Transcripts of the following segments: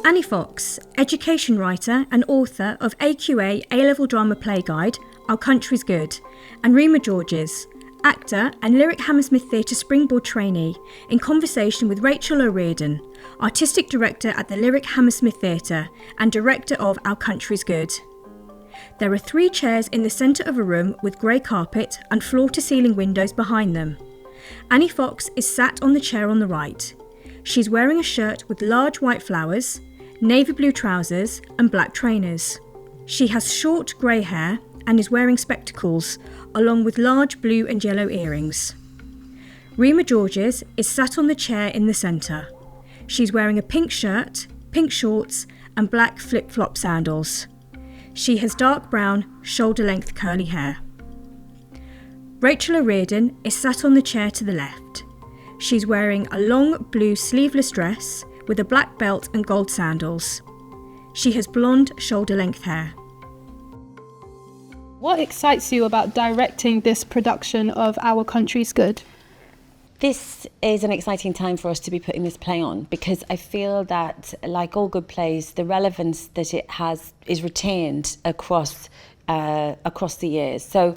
Annie Fox, education writer and author of AQA A Level Drama play guide, Our Country's Good, and Rima Georges, actor and Lyric Hammersmith Theatre Springboard trainee, in conversation with Rachel O'Riordan, artistic director at the Lyric Hammersmith Theatre and director of Our Country's Good. There are 3 chairs in the centre of a room with grey carpet and floor-to-ceiling windows behind them. Annie Fox is sat on the chair on the right. She's wearing a shirt with large white flowers, navy blue trousers and black trainers. She has short grey hair and is wearing spectacles, along with large blue and yellow earrings. Rima Georges is sat on the chair in the centre. She's wearing a pink shirt, pink shorts and black flip-flop sandals. She has dark brown, shoulder-length curly hair. Rachel O'Riordan is sat on the chair to the left. She's wearing a long blue sleeveless dress with a black belt and gold sandals. She has blonde shoulder-length hair. What excites you about directing this production of Our Country's Good? This is an exciting time for us to be putting this play on, because I feel that, like all good plays, the relevance that it has is retained across the years. So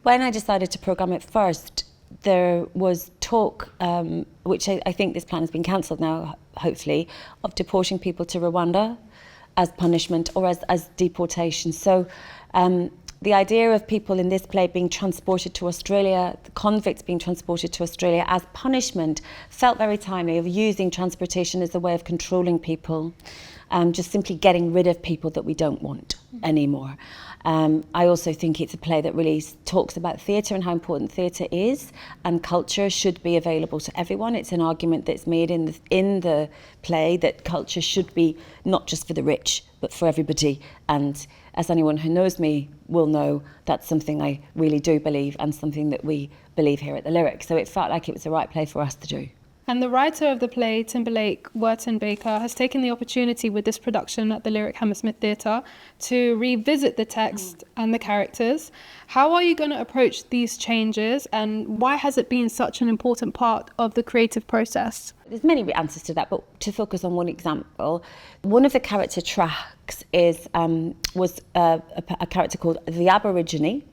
when I decided to programme it first, there was talk, which I think this plan has been cancelled now, hopefully, of deporting people to Rwanda as punishment or as deportation. So the idea of people in this play being transported to Australia, the convicts being transported to Australia as punishment, felt very timely, of using transportation as a way of controlling people, just simply getting rid of people that we don't want anymore. I also think it's a play that really talks about theatre and how important theatre is, and culture should be available to everyone. It's an argument that's made in the play that culture should be not just for the rich, but for everybody. And as anyone who knows me will know, that's something I really do believe, and something that we believe here at the Lyric. So it felt like it was the right play for us to do. And the writer of the play, Timberlake Wertenbaker, has taken the opportunity with this production at the Lyric Hammersmith Theatre to revisit the text and the characters. How are you going to approach these changes, and why has it been such an important part of the creative process? There's many answers to that, but to focus on one example, one of the character tracks was a character called the Aborigine,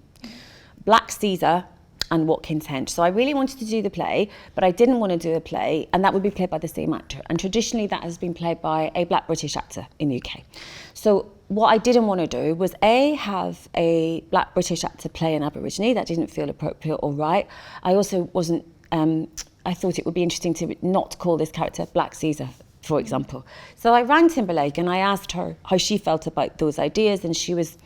Black Caesar, and Watkins Henge. So I really wanted to do the play, but I didn't want to do a play, and that would be played by the same actor. And traditionally that has been played by a Black British actor in the UK. So what I didn't want to do was have a Black British actor play an Aborigine. That didn't feel appropriate or right. I also wasn't, I thought it would be interesting to not call this character Black Caesar, for example. So I rang Timberlake and I asked her how she felt about those ideas, and she was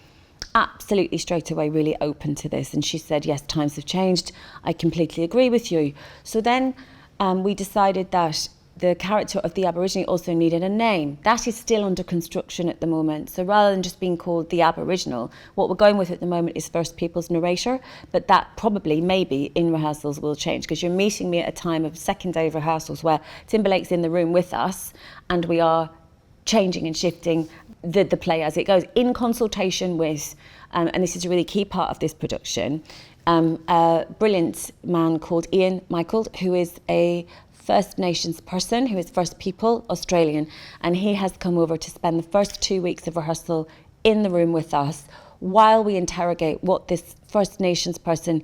absolutely straight away really open to this, and she said, yes, times have changed, I completely agree with you. So then we decided that the character of the Aborigine also needed a name. That is still under construction at the moment, so rather than just being called the Aboriginal, what we're going with at the moment is First Peoples narrator, but that probably, maybe, in rehearsals will change, because you're meeting me at a time of second day of rehearsals where Timberlake's in the room with us, and we are changing and shifting the play as it goes, in consultation with, and this is a really key part of this production, a brilliant man called Ian Michael, who is a First Nations person, who is First People Australian, and he has come over to spend the first 2 weeks of rehearsal in the room with us while we interrogate what this First Nations person,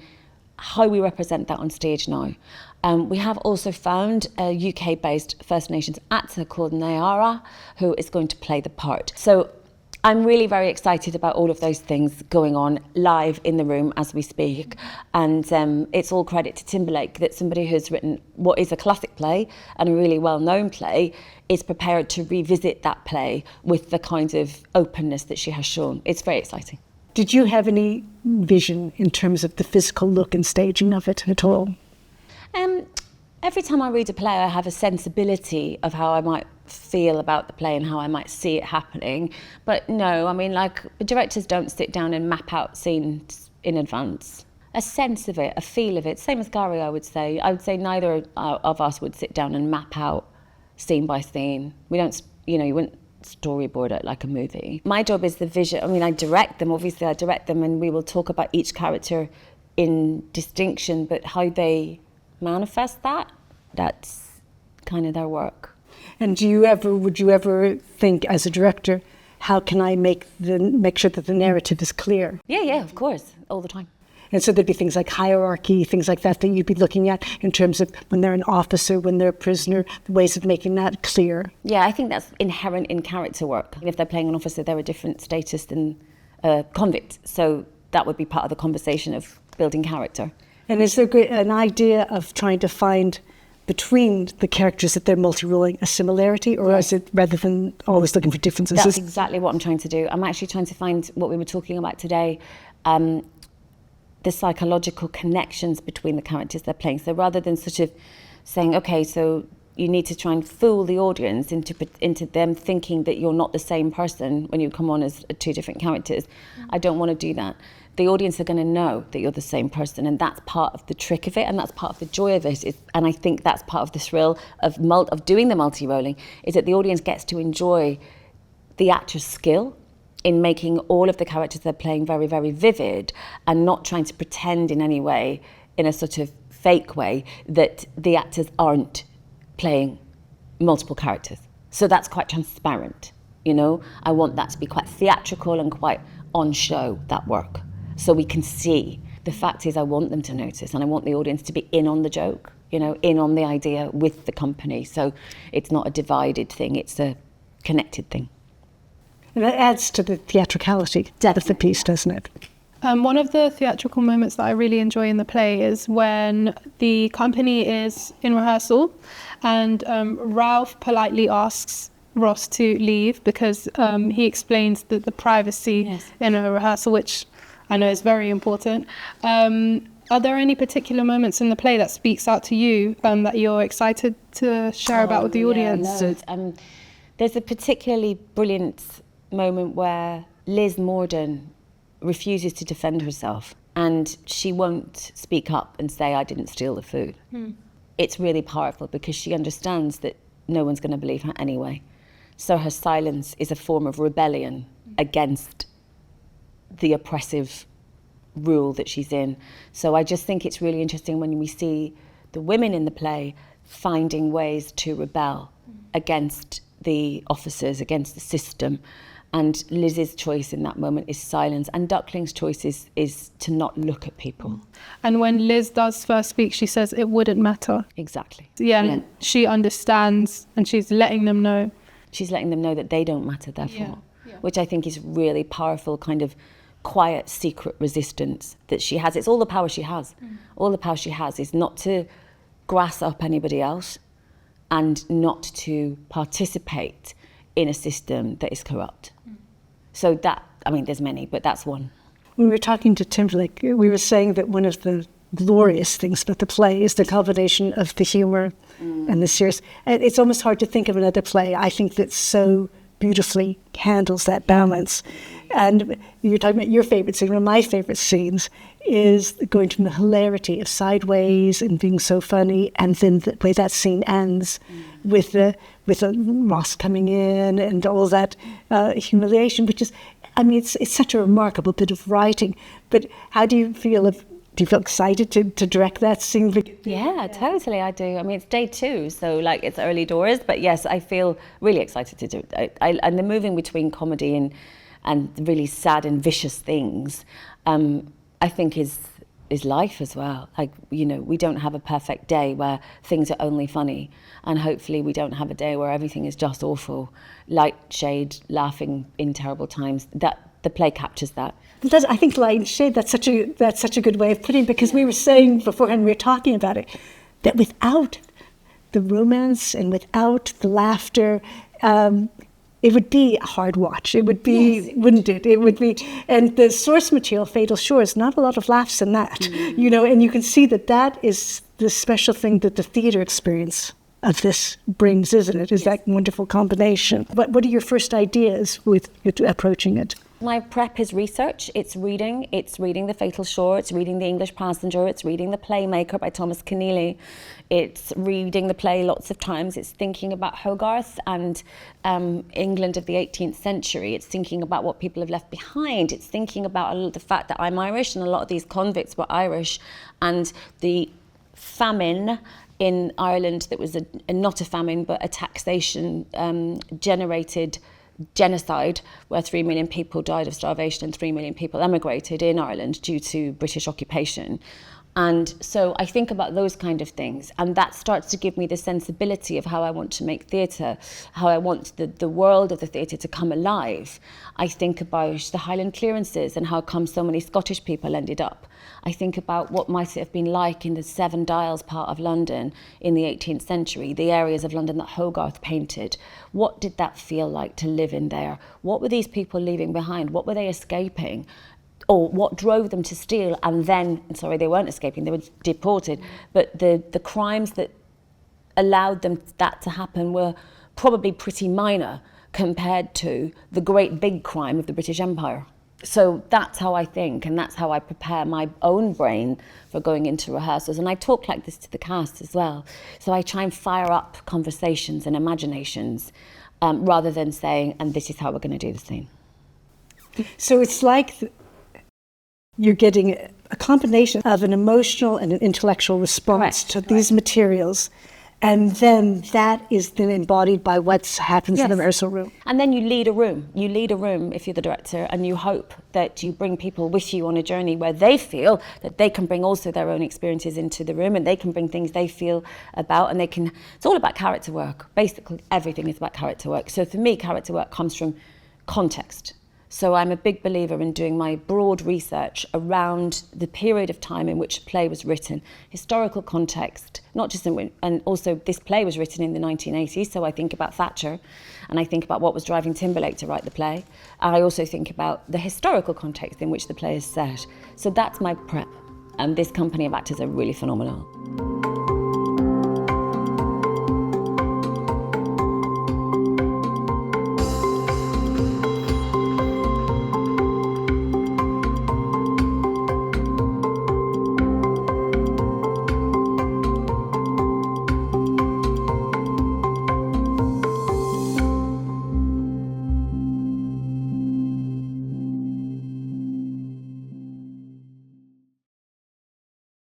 how we represent that on stage now. We have also found a UK-based First Nations actor called Nayara, who is going to play the part. So I'm really very excited about all of those things going on live in the room as we speak. And it's all credit to Timberlake that somebody who's written what is a classic play and a really well-known play is prepared to revisit that play with the kind of openness that she has shown. It's very exciting. Did you have any vision in terms of the physical look and staging of it at all? Every time I read a play, I have a sensibility of how I might feel about the play and how I might see it happening. But no, I mean, like, directors don't sit down and map out scenes in advance. A sense of it, a feel of it, same as Gary, I would say. I would say neither of us would sit down and map out scene by scene. We don't, you wouldn't storyboard it like a movie. My job is the vision. I mean, I direct them, obviously I direct them, and we will talk about each character in distinction, but how they manifest that's kind of their work. And would you ever think as a director, how can I make sure that the narrative is clear? Yeah, of course, all the time. And so there'd be things like hierarchy, things like that you'd be looking at in terms of when they're an officer, when they're a prisoner, the ways of making that clear. Yeah, I think that's inherent in character work. If they're playing an officer, they're a different status than a convict. So that would be part of the conversation of building character. And is there an idea of trying to find between the characters that they're multi-rolling a similarity, or is it rather than always looking for differences? That's exactly what I'm trying to do. I'm actually trying to find what we were talking about today, the psychological connections between the characters they're playing. So rather than sort of saying, okay, so you need to try and fool the audience into them thinking that you're not the same person when you come on as two different characters. I don't want to do that. The audience are going to know that you're the same person, and that's part of the trick of it, and that's part of the joy of it. And I think that's part of the thrill of doing the multi-rolling, is that the audience gets to enjoy the actor's skill in making all of the characters they're playing very, very vivid, and not trying to pretend in any way, in a sort of fake way, that the actors aren't playing multiple characters. So that's quite transparent, you know? I want that to be quite theatrical and quite on show, that work, so we can see. The fact is, I want them to notice, and I want the audience to be in on the joke, you know, in on the idea with the company. So it's not a divided thing, it's a connected thing. And that adds to the theatricality of the piece, doesn't it? One of the theatrical moments that I really enjoy in the play is when the company is in rehearsal and Ralph politely asks Ross to leave because he explains the privacy in a rehearsal, which I know is very important. Are there any particular moments in the play that speaks out to you that you're excited to share about with the audience? No, there's a particularly brilliant moment where Liz Morden refuses to defend herself, and she won't speak up and say, I didn't steal the food. It's really powerful because she understands that no one's going to believe her anyway. So her silence is a form of rebellion against the oppressive rule that she's in. So I just think it's really interesting when we see the women in the play finding ways to rebel against the officers, against the system. And Liz's choice in that moment is silence, and Duckling's choice is to not look at people. And when Liz does first speak, she says it wouldn't matter. Exactly. Yeah. She understands, and she's letting them know. She's letting them know that they don't matter, therefore, which I think is really powerful, kind of quiet, secret resistance that she has. It's all the power she has. All the power she has is not to grass up anybody else and not to participate in a system that is corrupt. So that, I mean, there's many, but that's one. When we were talking to Timberlake, we were saying that one of the glorious things about the play is the combination of the humour and the serious. And it's almost hard to think of another play, I think, that so beautifully handles that balance. And you're talking about your favourite scene. One of my favourite scenes is going from the hilarity of Sideways and being so funny, and then the way that scene ends with Ross coming in and all that humiliation, which is, I mean, it's such a remarkable bit of writing. But how do you feel? Do you feel excited to direct that scene? Yeah, totally, I do. I mean, it's day 2, so like it's early doors, but yes, I feel really excited to do it. And the moving between comedy and really sad and vicious things, I think is life as well. Like, you know, we don't have a perfect day where things are only funny, and hopefully we don't have a day where everything is just awful. Light, shade, laughing in terrible times. That the play captures that. I think light and shade, that's such a good way of putting it, because we were saying beforehand, we were talking about it, that without the romance and without the laughter, it would be a hard watch. It would be, wouldn't it? It would be, and the source material, Fatal Shores, not a lot of laughs in that, you know, and you can see that is the special thing that the theatre experience of this brings, isn't it? Is that wonderful combination. What are your first ideas with approaching it? My prep is research, it's reading The Fatal Shore, it's reading The English Passenger, it's reading The Playmaker by Thomas Keneally, it's reading the play lots of times, it's thinking about Hogarth and England of the 18th century, it's thinking about what people have left behind, it's thinking about the fact that I'm Irish and a lot of these convicts were Irish, and the famine in Ireland that was not a famine but a taxation generated genocide where 3 million people died of starvation and 3 million people emigrated in Ireland due to British occupation. And so I think about those kind of things, and that starts to give me the sensibility of how I want to make theatre, how I want the world of the theatre to come alive. I think about the Highland clearances and how come so many Scottish people ended up. I think about what might it have been like in the Seven Dials part of London in the 18th century, the areas of London that Hogarth painted. What did that feel like to live in there? What were these people leaving behind? What were they escaping? Or what drove them to steal and then, sorry, they weren't escaping, they were deported, but the crimes that allowed them that to happen were probably pretty minor compared to the great big crime of the British Empire. So that's how I think, and that's how I prepare my own brain for going into rehearsals. And I talk like this to the cast as well. So I try and fire up conversations and imaginations rather than saying, and this is how we're going to do the scene. So it's like you're getting a combination of an emotional and an intellectual response to these materials, and then that is then embodied by what happens in the rehearsal room. And then you lead a room. You lead a room if you're the director, and you hope that you bring people with you on a journey where they feel that they can bring also their own experiences into the room, and they can bring things they feel about, and they can, it's all about character work. Basically everything is about character work. So for me, character work comes from context. So I'm a big believer in doing my broad research around the period of time in which a play was written, historical context, not just and also this play was written in the 1980s, so I think about Thatcher, and I think about what was driving Timberlake to write the play. And I also think about the historical context in which the play is set. So that's my prep, and this company of actors are really phenomenal.